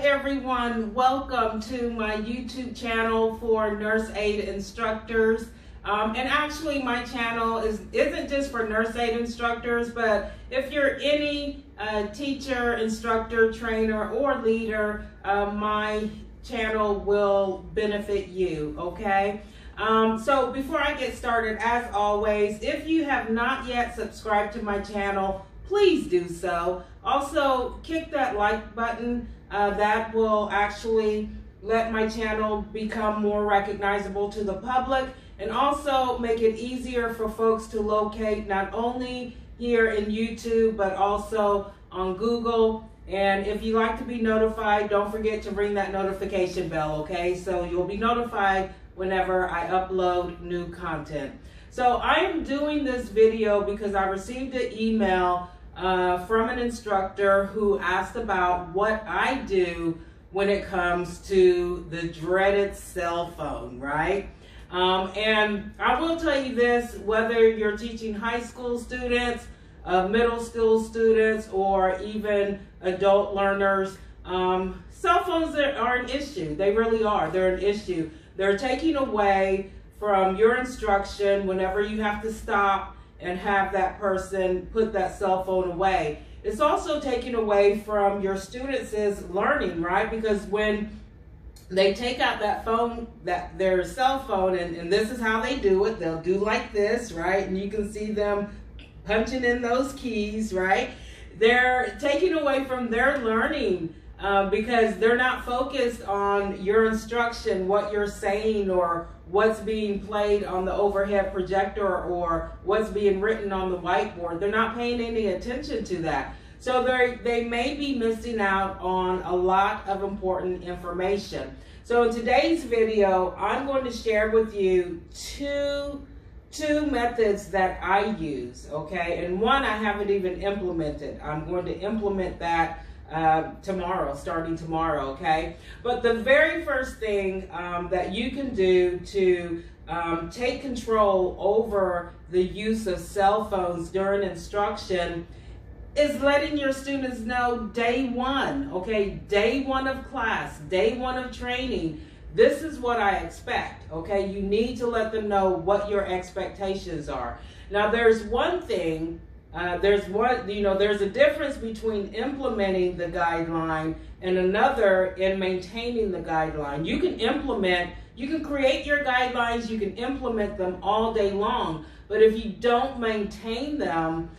everyone? Welcome to my YouTube channel for nurse aid instructors. And actually my channel isn't just for nurse aid instructors, but if you're any teacher, instructor, trainer, or leader, my channel will benefit you, okay? So before I get started, as always, if you have not yet subscribed to my channel, please do so. Also, kick that like button. That will actually let my channel become more recognizable to the public and also make it easier for folks to locate not only here in YouTube, but also on Google. And if you like to be notified, don't forget to ring that notification bell, okay? So you'll be notified whenever I upload new content. So I am doing this video because I received an email from an instructor who asked about what I do when it comes to the dreaded cell phone, right? And I will tell you this, whether you're teaching high school students, middle school students, or even adult learners, cell phones are an issue. They really are. They're an issue. They're taking away from your instruction whenever you have to stop and have that person put that cell phone away. It's also taking away from your students' learning, right? Because when they take out that phone, their cell phone, and this is how they do it, they'll do like this, right? And you can see them punching in those keys, right? They're taking away from their learning because they're not focused on your instruction, what you're saying, or what's being played on the overhead projector, or what's being written on the whiteboard. They're not paying any attention to that. So they may be missing out on a lot of important information. So in today's video, I'm going to share with you two methods that I use, okay? And one I haven't even implemented. I'm going to implement that tomorrow, starting tomorrow, okay? But the very first thing that you can do to take control over the use of cell phones during instruction is letting your students know day one, okay? Day one of class, day one of training, this is what I expect, okay? You need to let them know what your expectations are. Now, there's one thing, there's a difference between implementing the guideline and another in maintaining the guideline. You can create your guidelines, you can implement them all day long, but if you don't maintain them,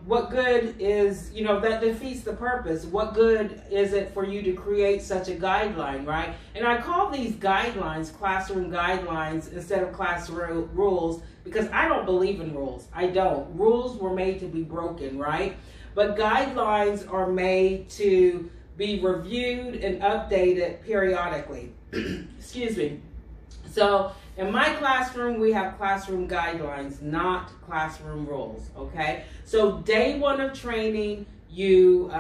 what good is, that defeats the purpose. What good is it for you to create such a guideline, right? And I call these guidelines classroom guidelines instead of classroom rules because I don't believe in rules. I don't. Rules were made to be broken, right? But guidelines are made to be reviewed and updated periodically. Excuse me. So in my classroom, we have classroom guidelines, not classroom rules, okay? So day one of training, you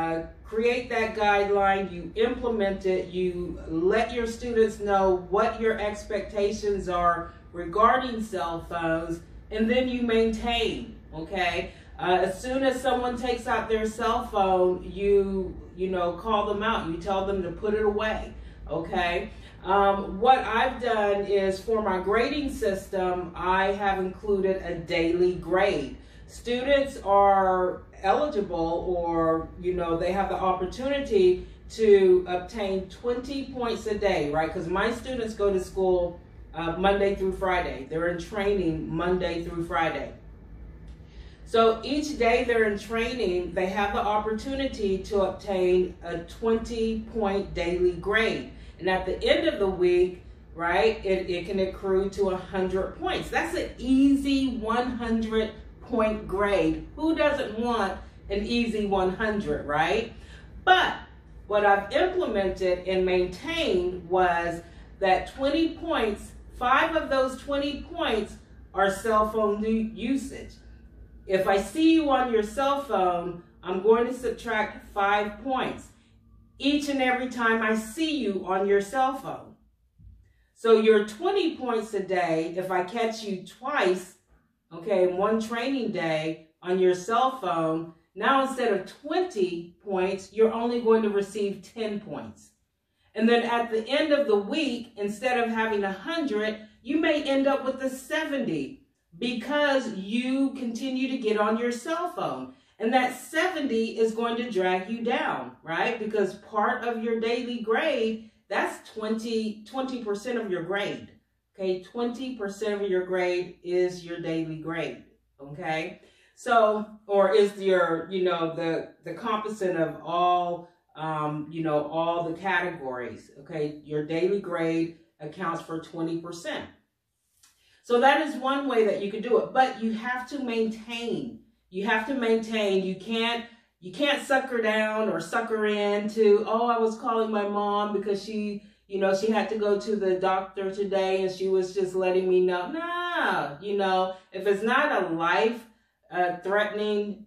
create that guideline, you implement it, you let your students know what your expectations are regarding cell phones, and then you maintain, okay? As soon as someone takes out their cell phone, you call them out, you tell them to put it away, okay? What I've done is for my grading system, I have included a daily grade. Students are eligible, or they have the opportunity to obtain 20 points a day, right? Because my students go to school Monday through Friday. They're in training Monday through Friday. So each day they're in training, they have the opportunity to obtain a 20-point daily grade. And at the end of the week, right, it can accrue to 100 points. That's an easy 100-point grade. Who doesn't want an easy 100, right? But what I've implemented and maintained was that 20 points, 5 of those 20 points are cell phone usage. If I see you on your cell phone, I'm going to subtract 5 points each and every time I see you on your cell phone. So your 20 points a day, if I catch you twice, okay, one training day on your cell phone, now instead of 20 points, you're only going to receive 10 points. And then at the end of the week, instead of having 100, you may end up with a 70 because you continue to get on your cell phone. And that 70 is going to drag you down, right? Because part of your daily grade, that's 20% of your grade. Okay, 20% of your grade is your daily grade. Okay, so, or is your, the composite of all, all the categories. Okay, your daily grade accounts for 20%. So that is one way that you can do it, but you have to maintain. You have to maintain. You can't sucker down or sucker into, oh, I was calling my mom because she had to go to the doctor today and she was just letting me know. No, if it's not a life threatening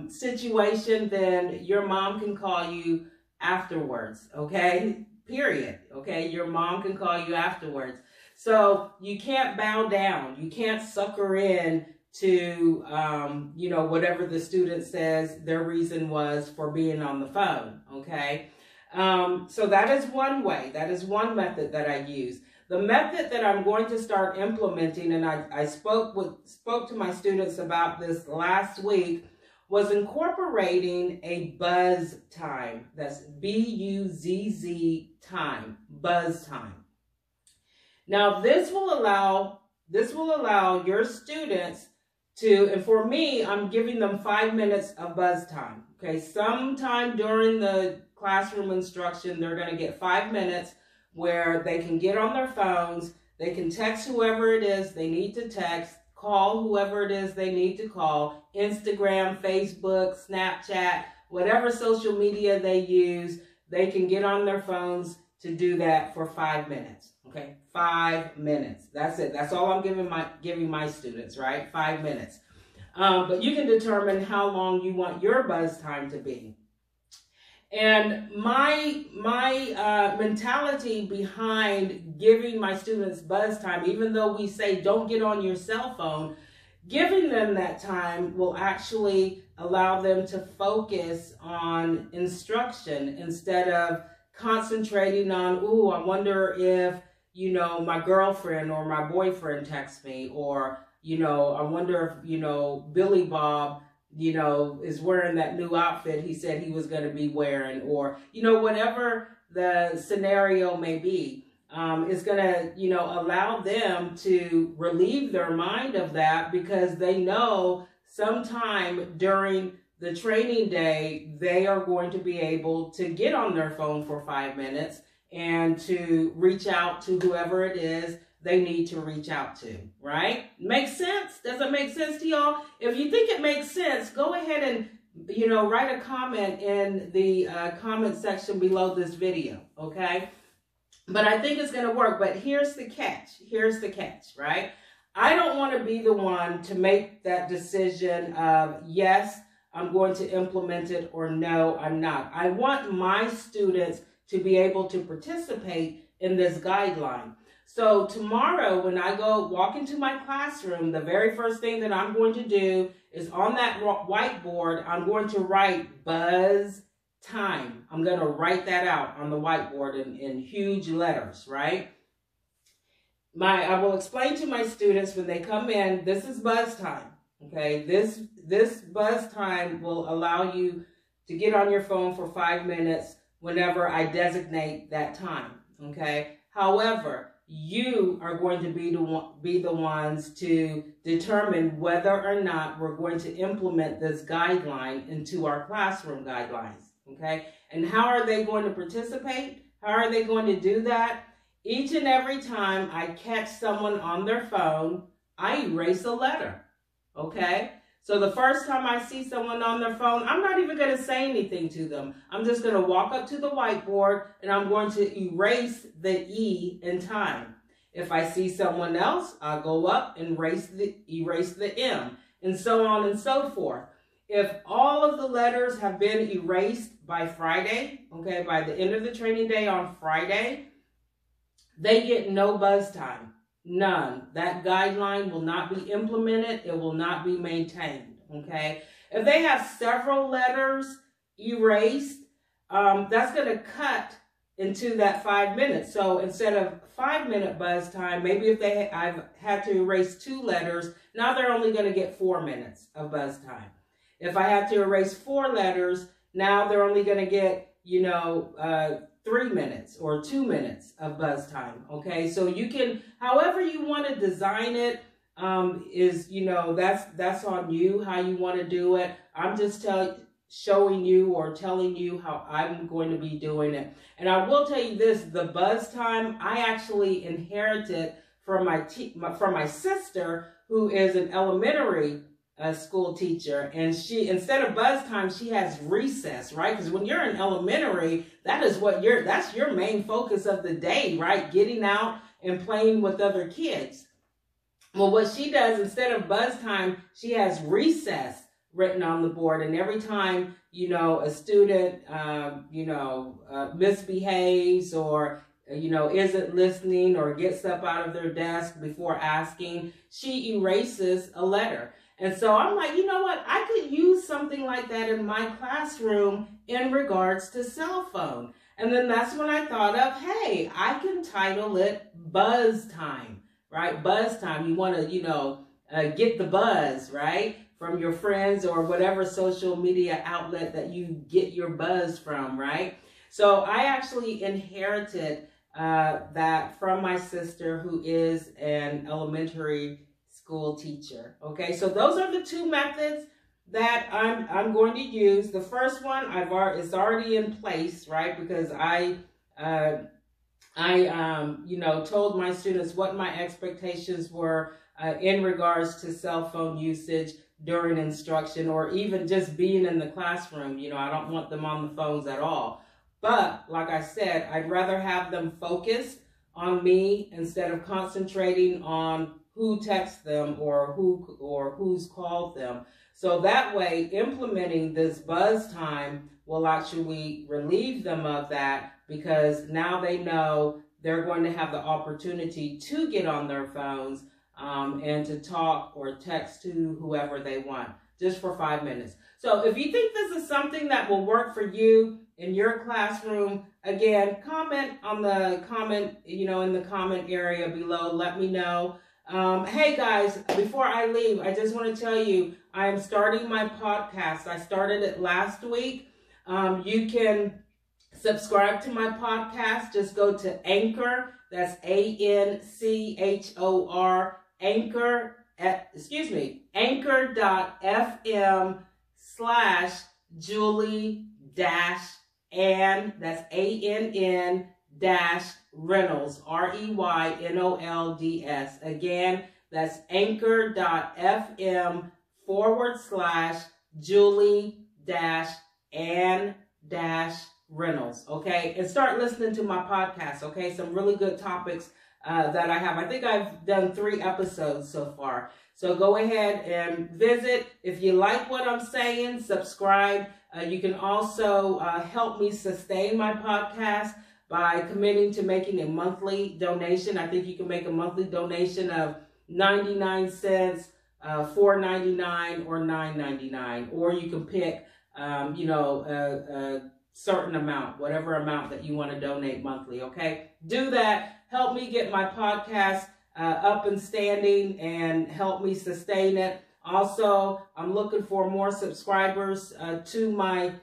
situation, then your mom can call you afterwards. Okay, period. Okay, your mom can call you afterwards. So you can't bow down. You can't sucker in to, whatever the student says their reason was for being on the phone, okay? So that is one way. That is one method that I use. The method that I'm going to start implementing, and I spoke to my students about this last week, was incorporating a buzz time. That's B-U-Z-Z time, buzz time. Now this will allow your students to, and for me, I'm giving them 5 minutes of buzz time. Okay, sometime during the classroom instruction, they're going to get 5 minutes where they can get on their phones, they can text whoever it is they need to text, call whoever it is they need to call, Instagram, Facebook, Snapchat, whatever social media they use, they can get on their phones to do that for 5 minutes. Okay, 5 minutes. That's it. That's all I'm giving my students, right? 5 minutes. But you can determine how long you want your buzz time to be. And my mentality behind giving my students buzz time, even though we say don't get on your cell phone, giving them that time will actually allow them to focus on instruction instead of concentrating on, ooh, I wonder if, my girlfriend or my boyfriend texts me, or, I wonder if, Billy Bob, is wearing that new outfit he said he was going to be wearing, or, whatever the scenario may be, is going to, allow them to relieve their mind of that, because they know sometime during the training day, they are going to be able to get on their phone for 5 minutes and to reach out to whoever it is they need to reach out to, right? Makes sense? Does it make sense to y'all? If you think it makes sense, go ahead and, write a comment in the comment section below this video, okay? But I think it's going to work. But here's the catch. Here's the catch, right? I don't want to be the one to make that decision of, yes, I'm going to implement it, or no, I'm not. I want my students to be able to participate in this guideline. So tomorrow when I go walk into my classroom, the very first thing that I'm going to do is on that whiteboard, I'm going to write buzz time. I'm going to write that out on the whiteboard in huge letters, right? I will explain to my students when they come in, this is buzz time, okay? This buzz time will allow you to get on your phone for 5 minutes whenever I designate that time, okay? However, you are going to be the ones to determine whether or not we're going to implement this guideline into our classroom guidelines, okay? And how are they going to participate? How are they going to do that? Each and every time I catch someone on their phone, I erase a letter, okay? So the first time I see someone on their phone, I'm not even going to say anything to them. I'm just going to walk up to the whiteboard and I'm going to erase the E in time. If I see someone else, I'll go up and erase the M, and so on and so forth. If all of the letters have been erased by Friday, okay, by the end of the training day on Friday, they get no buzz time. None. That guideline will not be implemented. It will not be maintained, okay? If they have several letters erased, that's going to cut into that 5 minutes. So instead of 5-minute buzz time, maybe if I've had to erase 2 letters, now they're only going to get 4 minutes of buzz time. If I had to erase 4 letters, now they're only going to get, 3 minutes or 2 minutes of buzz time. Okay, so you can, however you want to design it, that's on you, how you want to do it. I'm just showing you or telling you how I'm going to be doing it. And I will tell you this, the buzz time, I actually inherited from my sister, who is an elementary school teacher. And she, instead of buzz time, she has recess, right? Because when you're in elementary, that's your main focus of the day, right? Getting out and playing with other kids. Well, what she does, instead of buzz time, she has recess written on the board. And every time, a student, misbehaves or, isn't listening or gets up out of their desk before asking, she erases a letter. And so I'm like, you know what? I could use something like that in my classroom in regards to cell phone. And then that's when I thought of, hey, I can title it Buzz Time, right? Buzz Time. You want to, get the buzz, right? From your friends or whatever social media outlet that you get your buzz from, right? So I actually inherited that from my sister, who is an elementary school teacher. Okay, so those are the 2 methods that I'm going to use. The first one is already in place, right? Because I told my students what my expectations were in regards to cell phone usage during instruction, or even just being in the classroom. I don't want them on the phones at all. But like I said, I'd rather have them focused on me instead of concentrating on who texts them or who's called them. So that way, implementing this buzz time will actually relieve them of that, because now they know they're going to have the opportunity to get on their phones and to talk or text to whoever they want, just for 5 minutes. So if you think this is something that will work for you in your classroom, again, comment on the comment, in the comment area below. Let me know. Hey guys, before I leave, I just want to tell you, I am starting my podcast. I started it last week. You can subscribe to my podcast. Just go to Anchor. That's ANCHOR. Anchor.fm/Julie-Ann, that's ANN-Reynolds, REYNOLDS. Again, that's Anchor.fm/Julie-Ann-Reynolds. Okay, and start listening to my podcast. Okay, some really good topics that I have. I think I've done 3 episodes so far. So go ahead and visit. If you like what I'm saying, subscribe. You can also help me sustain my podcast by committing to making a monthly donation. I think you can make a monthly donation of 99 cents, $4.99, or $9.99. Or you can pick, a certain amount, whatever amount that you want to donate monthly, okay? Do that. Help me get my podcast up and standing and help me sustain it. Also, I'm looking for more subscribers to my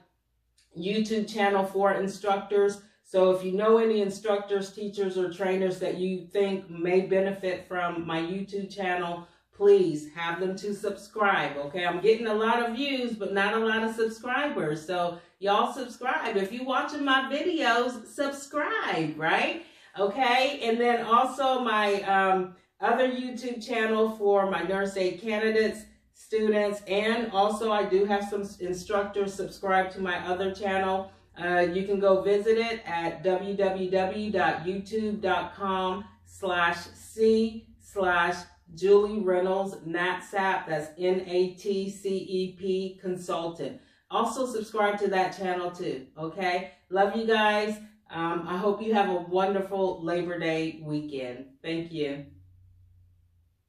YouTube channel for instructors. So if you know any instructors, teachers, or trainers that you think may benefit from my YouTube channel, please have them to subscribe, okay? I'm getting a lot of views, but not a lot of subscribers. So y'all subscribe. If you're watching my videos, subscribe, right? Okay, and then also my other YouTube channel for my nurse aid candidates, students, and also I do have some instructors subscribe to my other channel. You can go visit it at www.youtube.com/C/Julie Reynolds NATCEP, that's NATCEP consultant. Also subscribe to that channel too, okay? Love you guys. I hope you have a wonderful Labor Day weekend. Thank you.